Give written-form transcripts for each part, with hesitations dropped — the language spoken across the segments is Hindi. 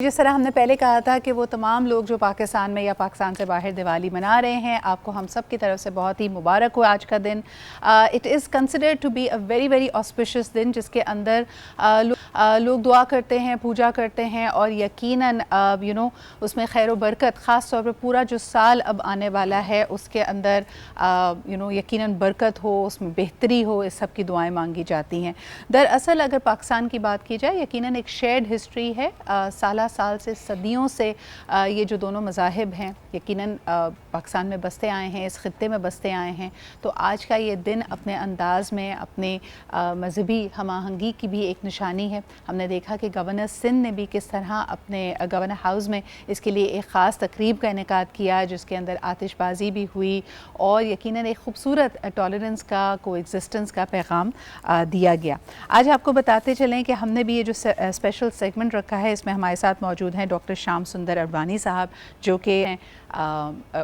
जिस तरह हमने पहले कहा था कि वो तमाम लोग जो पाकिस्तान में या पाकिस्तान से बाहर दिवाली मना रहे हैं, आपको हम सब की तरफ से बहुत ही मुबारक हो आज का दिन। It is considered to be a very very auspicious दिन, जिसके अंदर लोग दुआ करते हैं, पूजा करते हैं और यकीनन उसमें खैर बरकत, ख़ास तौर पर पूरा जो साल अब आने वाला है उसके अंदर यकीनन बरकत हो, उसमें बेहतरी हो, इस सब की दुआएँ मांगी जाती हैं। दरअसल अगर पाकिस्तान की बात की जाए, यकीनन एक शेयर्ड हिस्ट्री है। साल से सदियों से ये जो दोनों मज़ाहिब हैं यकीनन पाकिस्तान में बसते आए हैं, इस ख़ित्ते में बसते आए हैं। तो आज का ये दिन अपने अंदाज़ में अपने मजहबी हम आहंगी की भी एक निशानी है। हमने देखा कि गवर्नर सिंध ने भी किस तरह अपने गवर्नर हाउस में इसके लिए एक ख़ास तकरीब का इनेकाद किया, जिसके अंदर आतिशबाजी भी हुई और यकीनन एक खूबसूरत टॉलरेंस का, कोएग्जिस्टेंस का पैगाम दिया गया। आज आपको बताते चलें कि हमने भी ये जो स्पेशल सेगमेंट रखा है, इसमें हमारे साथ मौजूद हैं डॉक्टर श्याम सुंदर अरबानी साहब, जो कि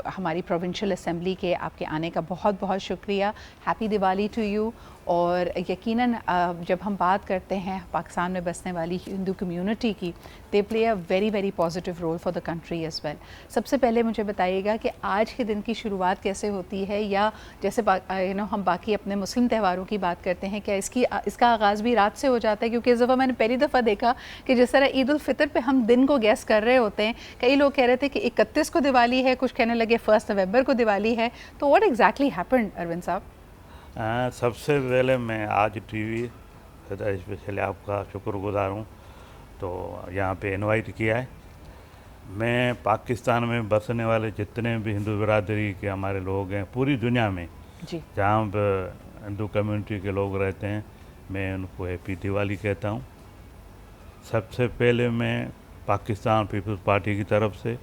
हमारी प्रोविंशियल असेंबली के। आपके आने का बहुत बहुत शुक्रिया। Happy Diwali to you. और यकीनन जब हम बात करते हैं पाकिस्तान में बसने वाली हिंदू कम्युनिटी की, they play a very very positive role for the country as well. सबसे पहले मुझे बताइएगा कि आज के दिन की शुरुआत कैसे होती है, या जैसे हम बाकी अपने मुस्लिम त्योहारों की बात करते हैं, क्या इसका आगाज़ भी रात से हो जाता है? क्योंकि इस दफ़ा मैंने पहली दफ़ा देखा कि जिस तरह ईद उल फितर पे हम दिन को गैस कर रहे होते हैं, कई लोग कह रहे थे कि 31 को दिवाली है, कुछ कहने लगे 1 नवंबर को दिवाली है। तो व्हाट एग्जैक्टली हैपेंड अरविंद साहब? सबसे पहले मैं आज टीवी स्पेशली आपका शुक्रगुजार हूँ तो यहाँ पे इनवाइट किया है। मैं पाकिस्तान में बसने वाले जितने भी हिंदू बिरादरी के हमारे लोग हैं पूरी दुनिया में, जहाँ पर हिंदू कम्युनिटी के लोग रहते हैं, मैं उनको हैप्पी दिवाली कहता हूँ। सबसे पहले मैं पाकिस्तान पीपल्स पार्टी की तरफ से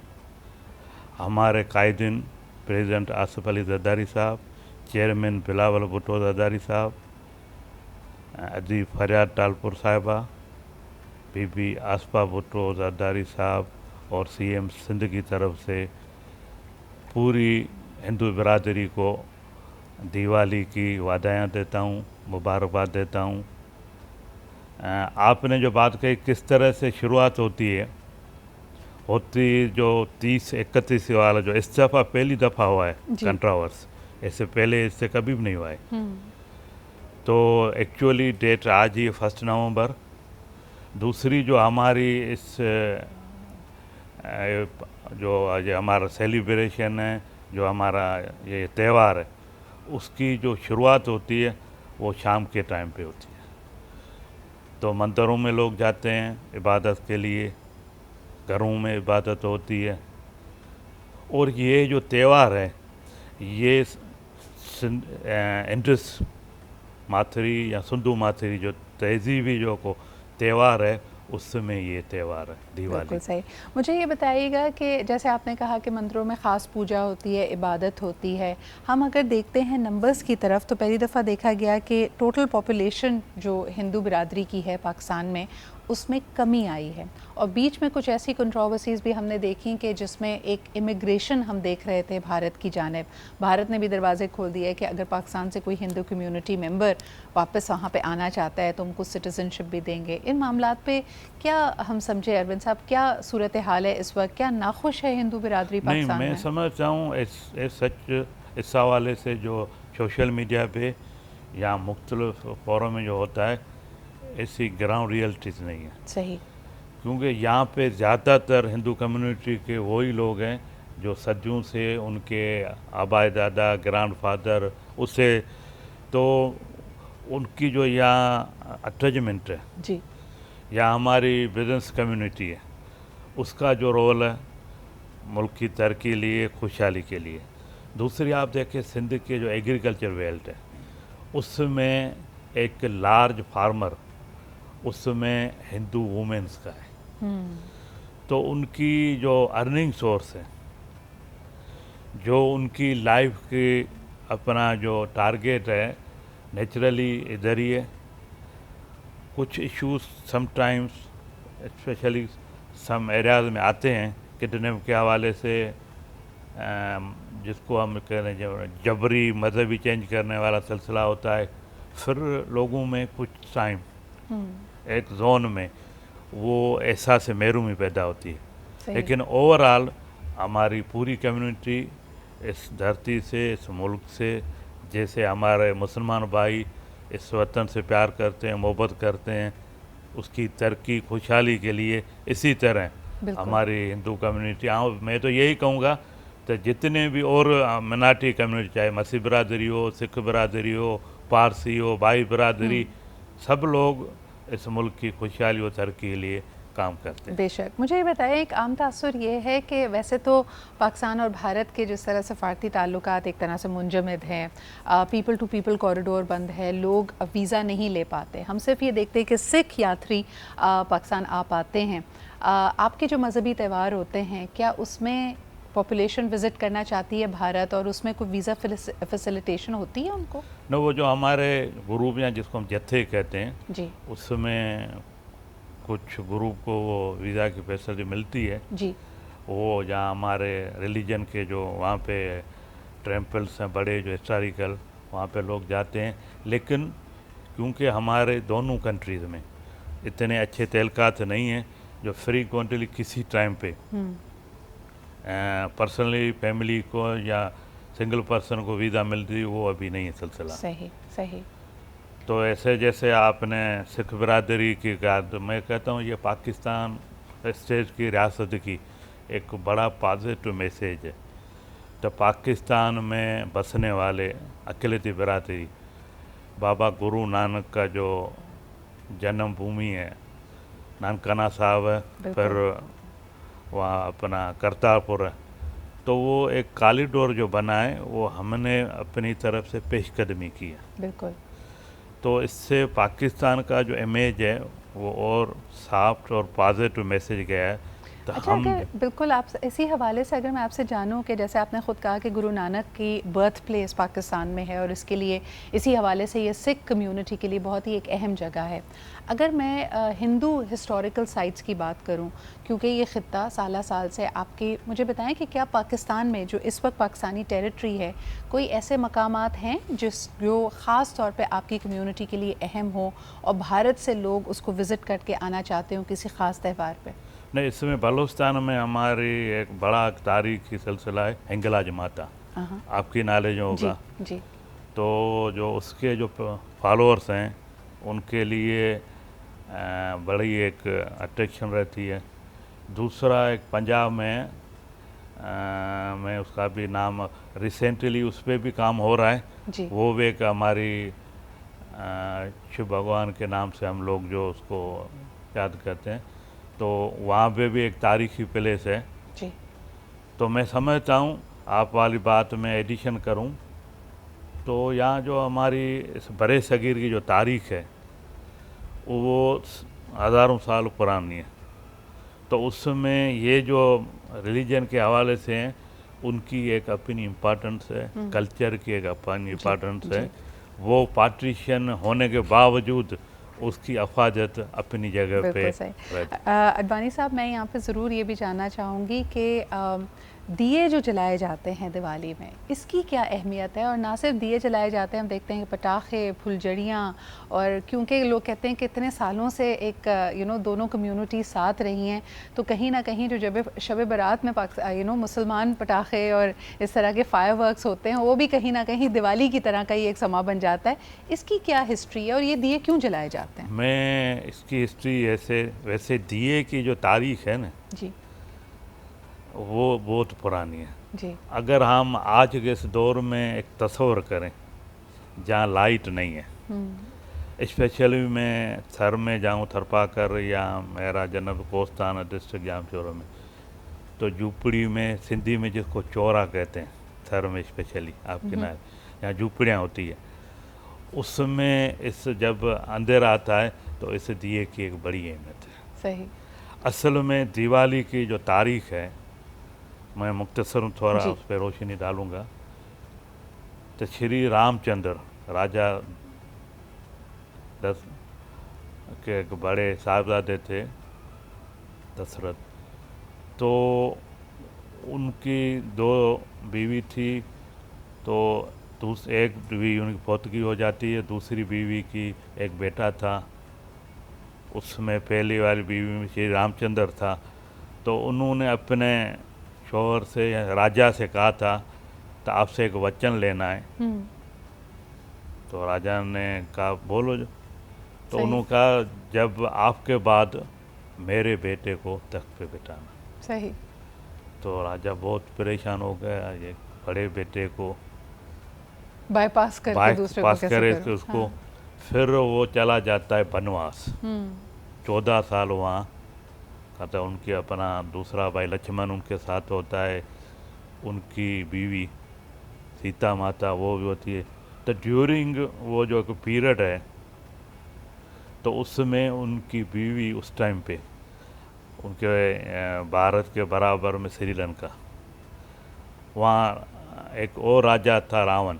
हमारे कायदीन प्रेसिडेंट आसिफ अली जरदारी साहब, चेयरमैन बिलावल भुट्टो जरदारी साहब, अदीब फरियाद टालपुर साहिबा, बीबी आसफा भुट्टो जरदारी साहब और सीएम सिंध की तरफ से पूरी हिंदू बिरादरी को दिवाली की वादायाँ देता हूँ, मुबारकबाद देता हूँ। आपने जो बात कही किस तरह से शुरुआत होती जो 30-31 वाला जो इस दफ़ा पहली दफ़ा हुआ है कंट्रावर्स, इससे पहले इससे कभी भी नहीं हुआ है। तो एक्चुअली डेट आज ही 1 नवंबर। दूसरी जो हमारी इस जो आज हमारा सेलिब्रेशन है, जो हमारा ये त्यौहार है, उसकी जो शुरुआत होती है वो शाम के टाइम पे होती है। तो मंदिरों में लोग जाते हैं इबादत के लिए, घरों में इबादत होती है। और ये जो त्यौहार है ये इंडस माथरी या सिंधु माथरी जो तहजीबी जो को त्यौहार है, उसमें ये त्यौहार है दिवाली। बिल्कुल सही। मुझे ये बताइएगा कि जैसे आपने कहा कि मंदिरों में ख़ास पूजा होती है, इबादत होती है, हम अगर देखते हैं नंबर्स की तरफ तो पहली दफ़ा देखा गया कि टोटल पॉपुलेशन जो हिंदू बिरादरी की है पाकिस्तान में, उसमें कमी आई है। और बीच में कुछ ऐसी कंट्रोवर्सीज़ भी हमने देखी कि जिसमें एक इमिग्रेशन हम देख रहे थे भारत की जानिब। भारत ने भी दरवाज़े खोल दिए कि अगर पाकिस्तान से कोई हिंदू कम्युनिटी मेंबर वापस वहाँ पे आना चाहता है तो उनको सिटीज़नशिप भी देंगे। इन मामलात पे क्या हम समझे अरविंद साहब, क्या सूरत हाल है इस वक्त? क्या नाखुश है हिंदू बिरादरी पाकिस्तान में? मैं समझता हूँ सच इस हवाले से जो सोशल मीडिया पे या मुख्तलिफ फोरम में जो होता है, ऐसी ग्राउंड रियलिटीज़ नहीं है। सही। क्योंकि यहाँ पे ज़्यादातर हिंदू कम्युनिटी के वही लोग हैं जो सदियों से उनके आबाई दादा, ग्रैंड फादर, उससे तो उनकी जो यहाँ अटैचमेंट है जी, या हमारी बिजनेस कम्युनिटी है, उसका जो रोल है मुल्क की तरक्की लिए, खुशहाली के लिए। दूसरी आप देखें सिंध के जो एग्रीकल्चर बेल्ट है, उसमें एक लार्ज फार्मर उसमें हिंदू वुमेन्स का है। तो उनकी जो अर्निंग सोर्स है, जो उनकी लाइफ की अपना जो टारगेट है, नेचुरली इधर ही है। कुछ issues sometimes specially some areas में आते हैं किडनैप के हवाले से, जिसको हम कह रहे हैं जबरी मजहबी चेंज करने वाला सिलसिला होता है। फिर लोगों में कुछ टाइम एक जोन में वो एहसास महरूमी पैदा होती है। सही। लेकिन ओवरऑल हमारी पूरी कम्युनिटी इस धरती से, इस मुल्क से, जैसे हमारे मुसलमान भाई इस वतन से प्यार करते हैं, मोहब्बत करते हैं, उसकी तरक्की खुशहाली के लिए, इसी तरह बिल्कुल। हमारी हिंदू कम्युनिटी, मैं तो यही कहूँगा तो जितने भी और मिनाटी कम्युनिटी, चाहे मसीह बरादरी हो, सिख बरादरी हो, पारसी हो, भाई बरादरी, सब लोग इस मुल्क की खुशहाली और तरक्की के लिए काम करते हैं। बेशक। मुझे ये बताइए, एक आम तासुर ये है कि वैसे तो पाकिस्तान और भारत के जिस तरह सफ़ारती ताल्लुकात एक तरह से मुंजमद हैं, पीपल टू पीपल कॉरिडोर बंद है, लोग वीज़ा नहीं ले पाते। हम सिर्फ ये देखते हैं कि सिख यात्री पाकिस्तान आ पाते हैं। आपके जो मजहबी त्यौहार होते हैं, क्या उसमें पॉपुलेशन विज़िट करना चाहती है भारत, और उसमें कोई वीज़ा फैसिलिटेशन होती है उनको? न, वो जो हमारे ग्रुप या जिसको हम जत्थे कहते हैं, जी उसमें कुछ ग्रुप को वो वीज़ा की फैसिलिटी मिलती है। जी। वो जहाँ हमारे रिलीजन के जो वहाँ पे टेम्पल्स हैं बड़े, जो हिस्टोरिकल, वहाँ पे लोग जाते हैं। लेकिन क्योंकि हमारे दोनों कंट्रीज़ में इतने अच्छे तहलकात नहीं हैं जो फ्रीक्वेंटली किसी टाइम पे पर्सनली फैमिली को या सिंगल पर्सन को वीज़ा मिलती, वो अभी नहीं है सिलसिला। सही सही। तो ऐसे जैसे आपने सिख बरादरी की कहा, तो मैं कहता हूँ ये पाकिस्तान स्टेट की रियासत की एक बड़ा पॉजिटिव मैसेज है। तो पाकिस्तान में बसने वाले अक़लियती बरादरी, बाबा गुरु नानक का जो जन्मभूमि है नानकाना साहब है, फिर वहाँ अपना करतारपुर है, तो वो एक कॉरिडोर जो बना है वो हमने अपनी तरफ से पेशकदमी की है। बिल्कुल। तो इससे पाकिस्तान का जो इमेज है वो और सॉफ्ट और पॉजिटिव मैसेज गया है। तो अच्छा, हम अगर बिल्कुल आप इसी हवाले से अगर मैं आपसे जानूं कि जैसे आपने ख़ुद कहा कि गुरु नानक की बर्थ प्लेस पाकिस्तान में है, और इसके लिए इसी हवाले से ये सिख कम्युनिटी के लिए बहुत ही एक अहम जगह है। अगर मैं हिंदू हिस्टोरिकल साइट्स की बात करूं, क्योंकि ये ख़ित्ता साल साल से आपकी, मुझे बताएं कि क्या पाकिस्तान में जो इस वक्त पाकिस्तानी टेरिटरी है, कोई ऐसे मकामात हैं जो ख़ास तौर पे आपकी कम्युनिटी के लिए अहम हो और भारत से लोग उसको विज़िट करके आना चाहते हो किसी ख़ास त्यौहार पे? नहीं, इसमें बलूचिस्तान में हमारी एक बड़ा तारीखी सिलसिला है हिंगलाज माता, आपकी नॉलेज होगा। जी। तो जो उसके जो फॉलोअर्स हैं उनके लिए बड़ी एक अट्रैक्शन रहती है। दूसरा एक पंजाब में मैं उसका भी नाम रिसेंटली उस पर भी काम हो रहा है जी। वो भी एक हमारी शिव भगवान के नाम से हम लोग जो उसको याद करते हैं, तो वहाँ पे भी एक तारीखी प्लेस है जी। तो मैं समझता हूँ आप वाली बात में एडिशन करूँ तो यहाँ जो हमारी इस बड़े सगीर की जो तारीख़ है वो हज़ारों साल पुरानी है। तो उसमें ये जो रिलीजन के हवाले से हैं उनकी एक अपनी इम्पोर्टेंस है, कल्चर की एक अपनी इम्पोर्टेंस है। वो पार्टीशन होने के बावजूद उसकी अफाजत अपनी जगह पे रहती। अडवाणी साहब, मैं यहाँ पे ज़रूर ये भी जानना चाहूँगी कि दिए जो जलाए जाते हैं दिवाली में, इसकी क्या अहमियत है? और ना सिर्फ दिए जलाए जाते हैं, हम देखते हैं कि पटाखे, फुलझड़ियाँ, और क्योंकि लोग कहते हैं कि इतने सालों से एक दोनों कम्युनिटी साथ रही हैं, तो कहीं ना कहीं जो जब शब बारात में मुसलमान पटाखे और इस तरह के फायरवर्क्स होते हैं, वो भी कहीं ना कहीं दिवाली की तरह का ही एक समा बन जाता है। इसकी क्या हिस्ट्री है और ये दिए क्यों जलाए जाते हैं? मैं इसकी हिस्ट्री वैसे दिए की जो तारीख़ है ना जी, वो बहुत पुरानी है जी। अगर हम आज के इस दौर में एक तस्वर करें जहाँ लाइट नहीं है, स्पेशली मैं थर में जाऊँ, थरपाकर या मेरा जन्नत कोस्तान डिस्ट्रिक्ट जामशोरा में, तो झूपड़ी में सिंधी में जिसको चौरा कहते हैं, थर में स्पेशली आपके ना यहाँ झूपड़ियाँ होती है, उसमें इस जब अंधेरा आता है तो इस दिए की एक बड़ी अहमियत है। सही। असल में दिवाली की जो तारीख़ है, मैं मुख्तसर थोड़ा उस पर रोशनी डालूँगा। तो श्री रामचंद्र राजा के एक बड़े साहबजादे थे दशरथ, तो उनकी दो बीवी थी, तो एक बीवी उनकी फौतगी हो जाती है, दूसरी बीवी की एक बेटा था, उसमें पहली वाली बीवी में श्री रामचंद्र था, तो उन्होंने अपने शौहर से या राजा से कहा था तो आपसे एक वचन लेना है। तो राजा ने कहा बोलो जो। तो सही। उन्होंने कहा जब आपके बाद मेरे बेटे को तख्त पे बिठाना। सही। तो राजा बहुत परेशान हो गया, ये बड़े बेटे को बाईपास करके दूसरे को पास कैसे करे करूं? उसको। फिर वो चला जाता है बनवास, 14 साल वहाँ कहता है। उनके अपना दूसरा भाई लक्ष्मण उनके साथ होता है, उनकी बीवी सीता माता वो भी होती है। तो ड्यूरिंग वो जो पीरियड है, तो उसमें उनकी बीवी उस टाइम पे उनके भारत के बराबर में श्रीलंका, वहाँ एक और राजा था रावण,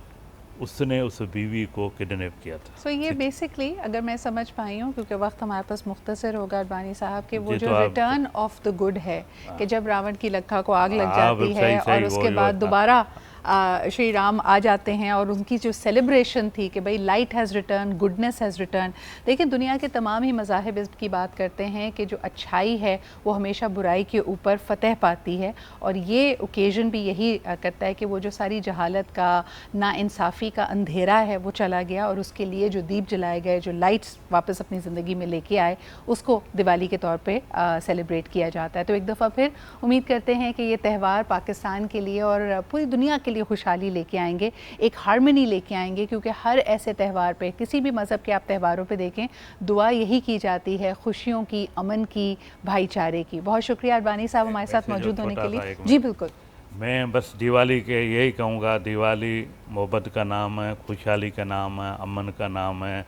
उसने उस बीवी को किडनैप किया था। सो ये बेसिकली अगर मैं समझ पाई हूँ, क्योंकि वक्त हमारे पास मुख्तसर होगा अडवाणी साहब, के वो जी, जो तो आप- रिटर्न ऑफ द गुड है कि जब रावण की लंका को आग लग हाँ, जाती बिल्कुल है सही, और उसके वो बाद था। दोबारा श्री राम आ जाते हैं और उनकी जो सेलिब्रेशन थी कि भाई light has return, goodness has return. देखिए दुनिया के तमाम ही मज़ाहिब इसकी बात करते हैं कि जो अच्छाई है वो हमेशा बुराई के ऊपर फतह पाती है, और ये ओकेजन भी यही करता है कि वो जो सारी जहालत का, नाइंसाफ़ी का अंधेरा है वो चला गया, और उसके लिए जो दीप जलाए गए, जो लाइट्स वापस अपनी ज़िंदगी में लेके आए, उसको दिवाली के तौर पे सेलिब्रेट किया जाता है। तो एक दफ़ा फिर उम्मीद करते हैं कि ये त्यौहार पाकिस्तान के लिए और पूरी दुनिया के लिए खुशहाली लेके आएंगे, एक हार्मनी लेके आएंगे, क्योंकि हर ऐसे त्यौहार पे, किसी भी मज़हब के आप त्यौहारों पे देखें, दुआ यही की जाती है, खुशियों की, अमन की, भाईचारे की। बहुत शुक्रिया अडवाणी साहब हमारे साथ वैसे जो मौजूद होने छोटा के सा लिए। एक जी बिल्कुल। मैं बस दिवाली के यही कहूँगा, दिवाली मोहब्बत का नाम है, खुशहाली का नाम है, अमन का नाम है,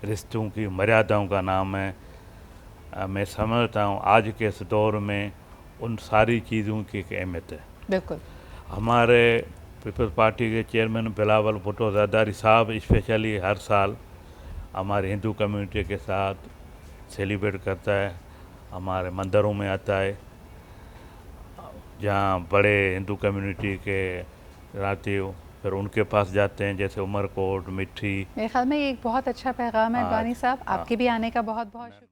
रिश्तों की मर्यादाओं का नाम है। मैं समझता हूँ आज के इस दौर में उन सारी चीज़ों की एक अहमियत है। बिल्कुल। हमारे पीपल्स पार्टी के चेयरमैन बिलावल भुट्टो ज़रदारी साहब स्पेशली हर साल हमारे हिंदू कम्युनिटी के साथ सेलिब्रेट करता है, हमारे मंदिरों में आता है, जहाँ बड़े हिंदू कम्युनिटी के रहते हो फिर उनके पास जाते हैं, जैसे उमरकोट, मिट्टी। मेरे ख्याल में ये एक बहुत अच्छा पैगाम है अडवाणी साहब, हाँ। आपके भी आने का बहुत बहुत शुक्रिया।